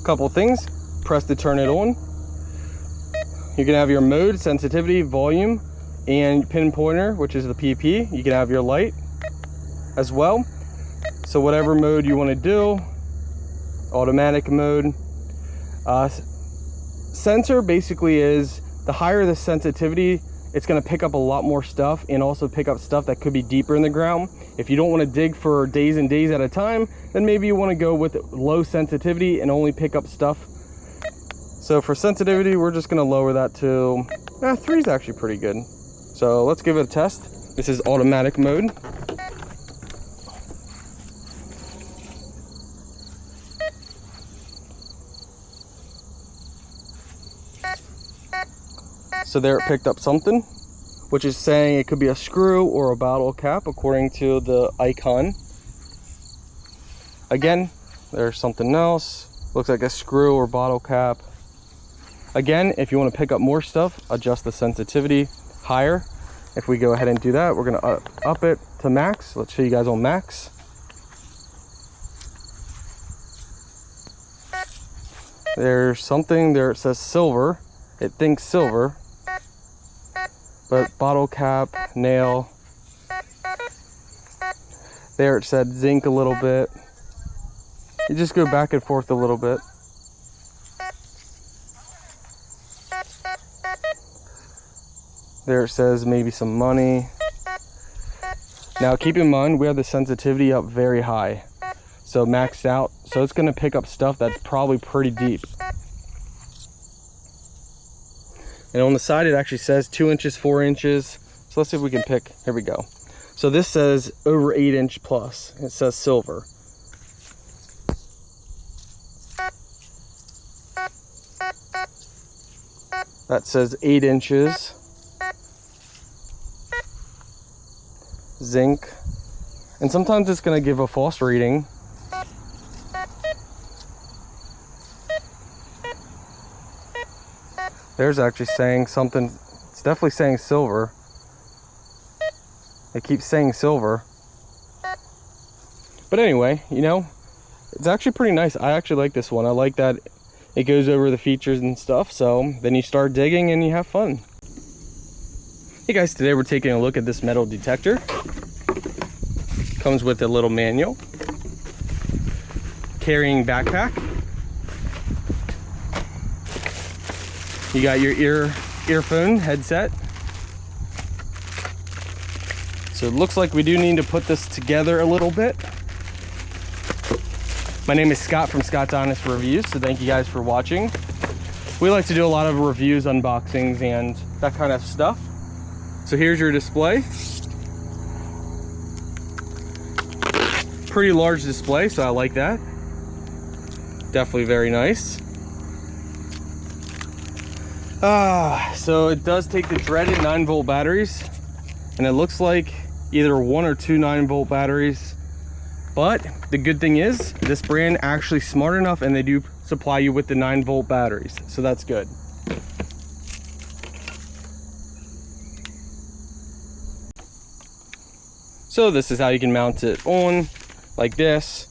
Couple things, press to turn it on. You can have your mode, sensitivity, volume, and pin pointer, which is the PP. You can have your light as well. So whatever mode you want to do, automatic mode. Sensor basically is the higher the sensitivity, it's going to pick up a lot more stuff and also pick up stuff that could be deeper in the ground. If you don't want to dig for days and days at a time, then maybe you want to go with low sensitivity and only pick up stuff. So for sensitivity, we're just going to lower that to 3 is actually pretty good. So let's give it a test. This is automatic mode. So there, it picked up something, which is saying it could be a screw or a bottle cap according to the icon. Again, there's something else. Looks like a screw or bottle cap. Again, if you want to pick up more stuff, adjust the sensitivity higher. If we go ahead and do that, we're going to up it to max. Let's show you guys on max. There's something there, it says silver. It thinks silver. But bottle cap, nail. There it said zinc a little bit. You just go back and forth a little bit. There it says maybe some money. Now keep in mind, we have the sensitivity up very high. So maxed out. So it's going to pick up stuff that's probably pretty deep. And on the side, it actually says 2 inches, 4 inches. So let's see if we can pick. Here we go. So this says over 8 inch plus. It says silver. That says 8 inches. Zinc. And sometimes it's going to give a false reading. There's actually saying something. It's definitely saying silver. It keeps saying silver. But anyway, you know, it's actually pretty nice. I actually like this one. I like that it goes over the features and stuff. So then you start digging and you have fun. Hey guys, today we're taking a look at this metal detector. Comes with a little manual. Carrying backpack. You got your earphone headset. So it looks like we do need to put this together a little bit. My name is Scott from Scott's Honest Reviews, so thank you guys for watching. We like to do a lot of reviews, unboxings, and that kind of stuff. So here's your display. Pretty large display, so I like that. Definitely very nice. So it does take the dreaded 9-volt batteries, and it looks like either 1 or 2 9-volt batteries. But the good thing is this brand actually smart enough, and they do supply you with the 9-volt batteries, so that's good. So this is how you can mount it on, like this.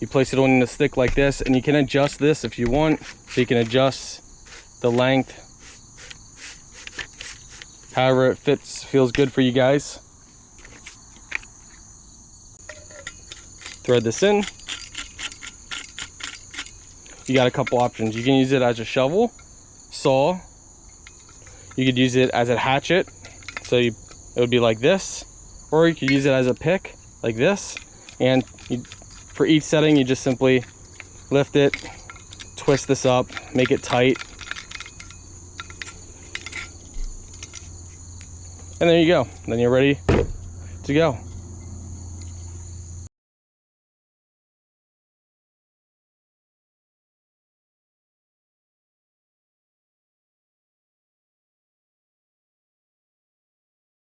You place it on the stick like this, and you can adjust this if you want. So you can adjust the length however it fits, feels good for you guys. Thread this in. You got a couple options. You can use it as a shovel, saw. You could use it as a hatchet, so it would be like this. Or you could use it as a pick, like this. And for each setting, you just simply lift it, twist this up, make it tight. And there you go. Then you're ready to go.